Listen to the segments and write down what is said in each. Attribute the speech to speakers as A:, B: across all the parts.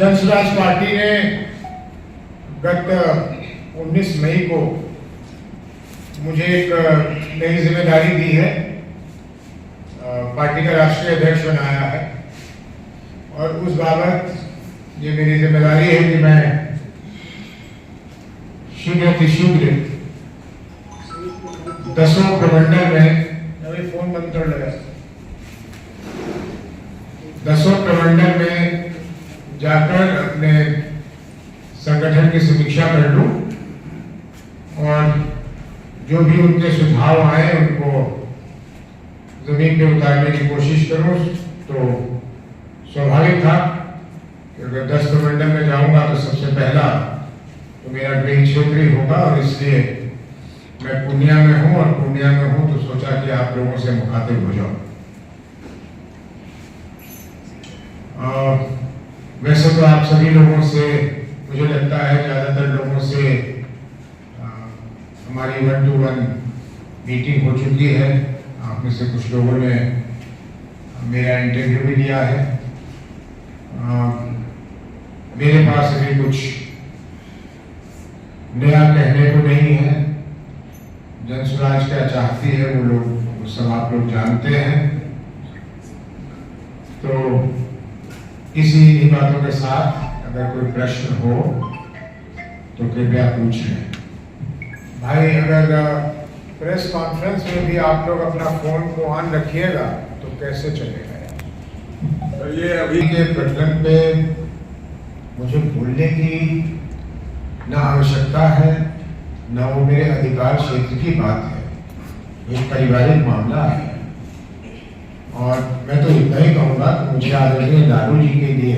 A: Jan Suraaj party ने गत 19 मई को मुझे एक नई जिम्मेदारी दी है। पार्टी का राष्ट्रीय अध्यक्ष बनाया है और उस बाबत ये मेरी जिम्मेदारी है कि मैं शीघ्र दसों प्रमंडल में अभी फोन बंद कर लगा 10 प्रमंडल में जाकर अपने संगठन की समीक्षा कर लूं और जो भी उनके सुझाव आए उनको जमीन पे उतारने की कोशिश करूं। तो स्वाभाविक था कि अगर 10 प्रमंडल में जाऊंगा तो सबसे पहला तो मेरा गृह क्षेत्र ही होगा और इसलिए मैं पूर्णिया में हूं और पूर्णिया में हूं तो सोचा कि आप लोगों से मुखातिब हो जाऊं। वैसे तो आप सभी लोगों से मुझे लगता है ज़्यादातर लोगों से हमारी 1-to-1 मीटिंग हो चुकी है। आप में से कुछ लोगों ने मेरा इंटरव्यू भी लिया है। मेरे पास अभी कुछ नया कहने को नहीं है। जनसुराज क्या चाहती है वो सब आप लोग जानते हैं। तो इसी बातों के साथ अगर कोई प्रश्न हो तो कृपया पूछें। भाई अगर प्रेस कॉन्फ्रेंस में भी आप लोग अपना फोन को ऑन रखिएगा तो कैसे चलेगा यार? तो ये अभी के प्रकरण पे मुझे बोलने की ना आवश्यकता है ना वो मेरे अधिकार क्षेत्र की बात है। एक पारिवारिक मामला है और मैं तो इतना ही कहूँगा कि मुझे आदरणीय लालू जी के लिए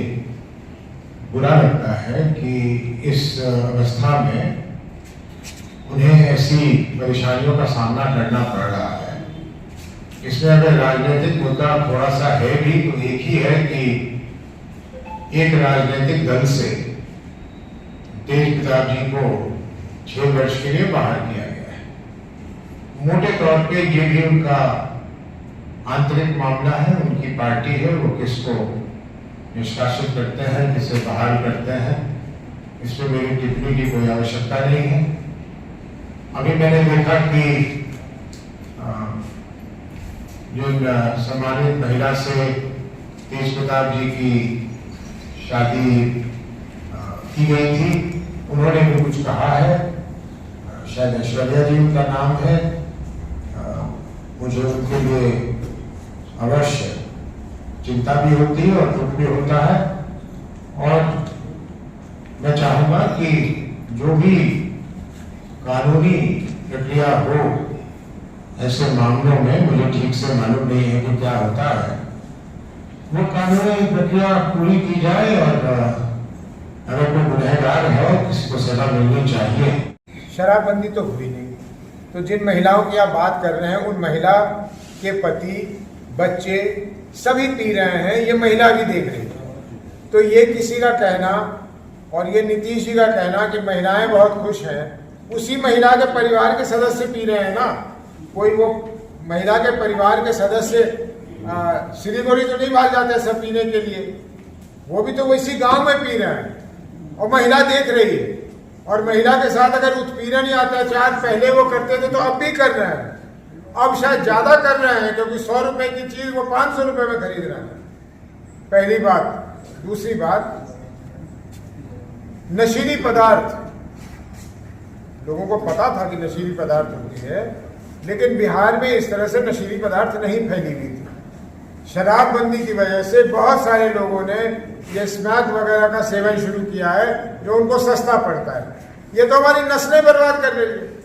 A: बुरा लगता है कि इस अवस्था में उन्हें ऐसी परेशानियों का सामना करना पड़ रहा है। इसमें अगर राजनीतिक मुद्दा थोड़ा सा है भी तो एक ही है कि एक राजनीतिक दल से तेज प्रताप जी को 6 वर्ष के लिए बाहर किया गया है। मोटे तौर पे ये भी उनका आंतरिक मामला है। उनकी पार्टी है, वो किसको निष्कासित करते हैं, किसे बाहर करते हैं, इसमें मेरी टिप्पणी की कोई आवश्यकता नहीं है। अभी मैंने देखा कि जो सम्मानित महिला से तेज प्रताप जी की शादी की गई थी, उन्होंने भी कुछ कहा है। शायद ऐश्वर्या जी उनका नाम है। मुझे उनके लिए अवश्य चिंता भी होती है और दुख भी होता है और मैं चाहूंगा कि जो भी कानूनी प्रक्रिया हो ऐसे मामलों में, मुझे ठीक से मालूम नहीं है कि क्या होता है, वो कानूनी प्रक्रिया पूरी की जाए और अगर कोई गुनहगार है किसी को सजा मिलनी चाहिए।
B: शराबबंदी तो हुई नहीं, तो जिन महिलाओं की आप बात कर रहे हैं उन महिला के पति बच्चे सभी पी रहे हैं, ये महिला भी देख रही है। तो ये किसी का कहना और ये नीतीश जी का कहना कि महिलाएं बहुत खुश हैं, उसी महिला के परिवार के सदस्य पी रहे हैं ना। कोई वो महिला के परिवार के सदस्य सिलीगुड़ी तो नहीं भाग जाते सब पीने के लिए, वो भी तो इसी गांव में पी रहे हैं और महिला देख रही है। और महिला के साथ अगर उत्पीड़न या अत्याचार पहले वो करते थे तो अब भी कर रहे हैं, अब शायद ज्यादा कर रहे हैं क्योंकि 100 रुपए की चीज वो 500 रुपए में खरीद रहे हैं। पहली बात। दूसरी बात, नशीली पदार्थ, लोगों को पता था कि नशीली पदार्थ होती है, लेकिन बिहार में इस तरह से नशीली पदार्थ नहीं फैली हुई थी। शराबबंदी की वजह से बहुत सारे लोगों ने ये स्मैक वगैरह का सेवन शुरू किया है जो उनको सस्ता पड़ता है। ये तो हमारी नस्लें बर्बाद कर रही है।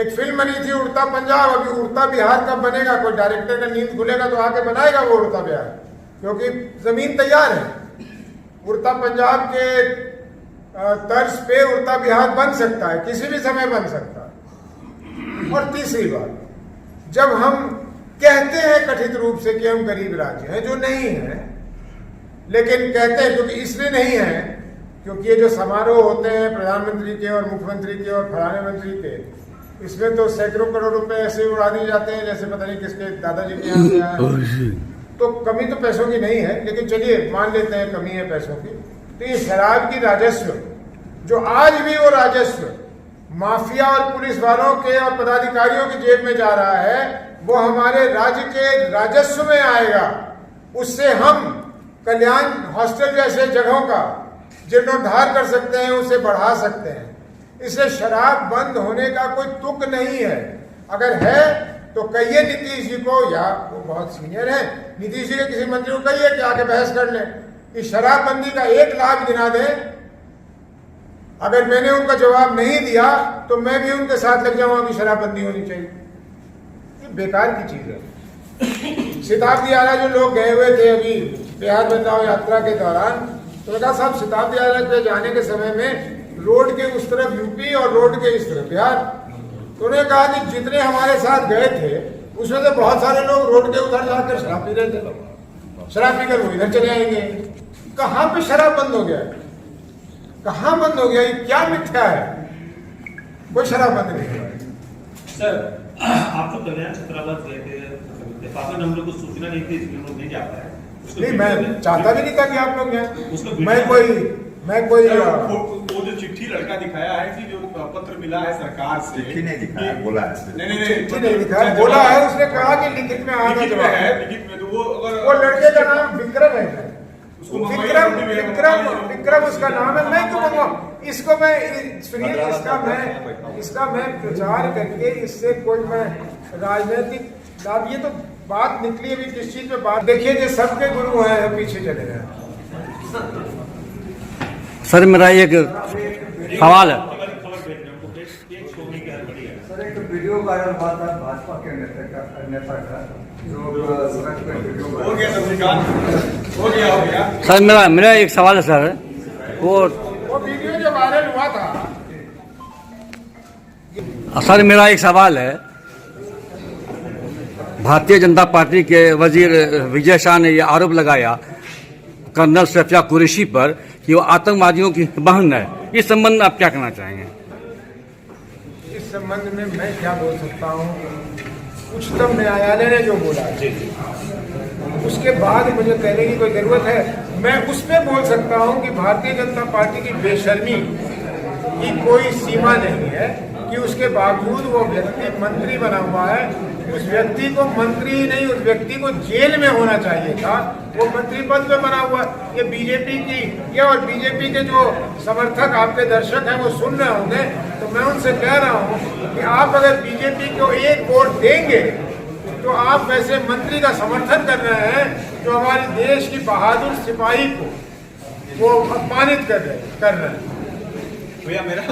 B: एक फिल्म बनी थी उड़ता पंजाब, अभी उड़ता बिहार कब बनेगा? कोई डायरेक्टर का नींद खुलेगा तो आके बनाएगा वो उड़ता बिहार, क्योंकि जमीन तैयार है। उड़ता पंजाब के तर्ज पे उड़ता बिहार बन सकता है, किसी भी समय बन सकता है। और तीसरी बात, जब हम कहते हैं कथित रूप से कि हम गरीब राज्य हैं, जो नहीं है, लेकिन कहते हैं क्योंकि इसलिए नहीं है क्योंकि ये जो समारोह होते हैं प्रधानमंत्री के और मुख्यमंत्री के और प्रधान मंत्री के, इसमें तो सैकड़ों करोड़ रुपए ऐसे उड़ा दिए जाते हैं जैसे पता नहीं किसके दादाजी के यहाँ से। तो कमी तो पैसों की नहीं है, लेकिन चलिए मान लेते हैं कमी है पैसों की। तो ये शराब की राजस्व, जो आज भी वो राजस्व माफिया और पुलिस वालों के और पदाधिकारियों की जेब में जा रहा है, वो हमारे राज्य के राजस्व में आएगा। उससे हम कल्याण हॉस्टल जैसे जगहों का जीर्णोद्धार कर सकते हैं, उसे बढ़ा सकते हैं। इसलिए शराब बंद होने का कोई तुक नहीं है। अगर है तो कहिए नीतीश जी को, या वो बहुत सीनियर है, नीतीश जी के किसी मंत्री को कहिए कि आके बहस कर ले कि शराबबंदी का एक लाभ गिना दें। अगर मैंने उनका जवाब नहीं दिया तो मैं भी उनके साथ लग जाऊंगा कि शराबबंदी होनी चाहिए। ये बेकार की चीज है। शताब्दी आला जो लोग गए हुए थे अभी बिहार बदलाव यात्रा के दौरान, तो कहा साहब शताब्दी आला पे जाने के समय में रोड के उस तरफ यूपी और रोड के इस तरफ बिहार, तो उन्होंने कहा कि जितने हमारे साथ गए थे उसमें से बहुत सारे लोग रोड के उधर जाकर शराब पी रहे थे, शराब पीकर वो इधर चले आएंगे। कहाँ पे शराब बंद हो गया? कहाँ बंद हो गया? ये क्या मिथ्या है? कोई शराब बंद नहीं हुआ।
C: सर, आप तो कल्याण छात्रावास गए थे, लिफाफे में हम लोग को सूचना नहीं थी, इसलिए हम लोग नहीं जा पाए।
B: नहीं, मैं चाहता भी नहीं था कि आप लोग जाएं। मैं कोई
D: वो जो चिट्ठी लड़का दिखाया है कि जो पत्र मिला है सरकार से,
E: चिट्ठी नहीं दिखाया, बोला है।
D: नहीं
B: चिट्ठी नहीं दिखाया, बोला है। उसने कहा कि लिखित में आना
D: लिखित में
B: जवाब
D: है, लिखित में। तो
B: वो लड़के का नाम विक्रम है।
D: उसको
B: विक्रम उसका नाम है। मैं क्यों कहूँगा इसको? मैं सुनिए, इसका मैं प्रचार करके इससे कोई मैं राजनीतिक लाभ, ये तो बात निकली अभी किस चीज पे बात। देखिए, जो सबके गुरु हैं पीछे चले गए।
F: सर मेरा एक सवाल है।
E: सर एक वीडियो वायरल हुआ था भाजपा के नेता का जो सड़क पे वीडियो
D: हो गया सर, हो गया।
F: सर मेरा एक सवाल है सर। वो
B: वीडियो जो वायरल हुआ था,
F: सर मेरा एक सवाल है। भारतीय जनता पार्टी के वजीर विजय शाह ने यह आरोप लगाया कर्नल सफिया कुरैशी पर कि वो आतंकवादियों की बहन है। इस संबंध में आप क्या कहना चाहेंगे?
B: इस संबंध में मैं क्या बोल सकता हूँ? उच्चतम न्यायालय ने जो बोला उसके बाद मुझे कहने की कोई जरूरत है? मैं उस पर बोल सकता हूँ कि भारतीय जनता पार्टी की बेशर्मी की कोई सीमा नहीं है कि उसके बावजूद वो व्यक्ति मंत्री बना हुआ है। उस व्यक्ति को मंत्री ही नहीं, उस व्यक्ति को जेल में होना चाहिए था। वो मंत्री पद पे बना हुआ। ये बीजेपी की, ये और बीजेपी के जो समर्थक आपके दर्शक हैं वो सुन रहे होंगे, तो मैं उनसे कह रहा हूँ कि आप अगर बीजेपी को एक वोट देंगे तो आप वैसे मंत्री का समर्थन कर रहे हैं जो हमारे देश की बहादुर सिपाही को वो अपमानित कर रहे हैं।
D: भैया मेरा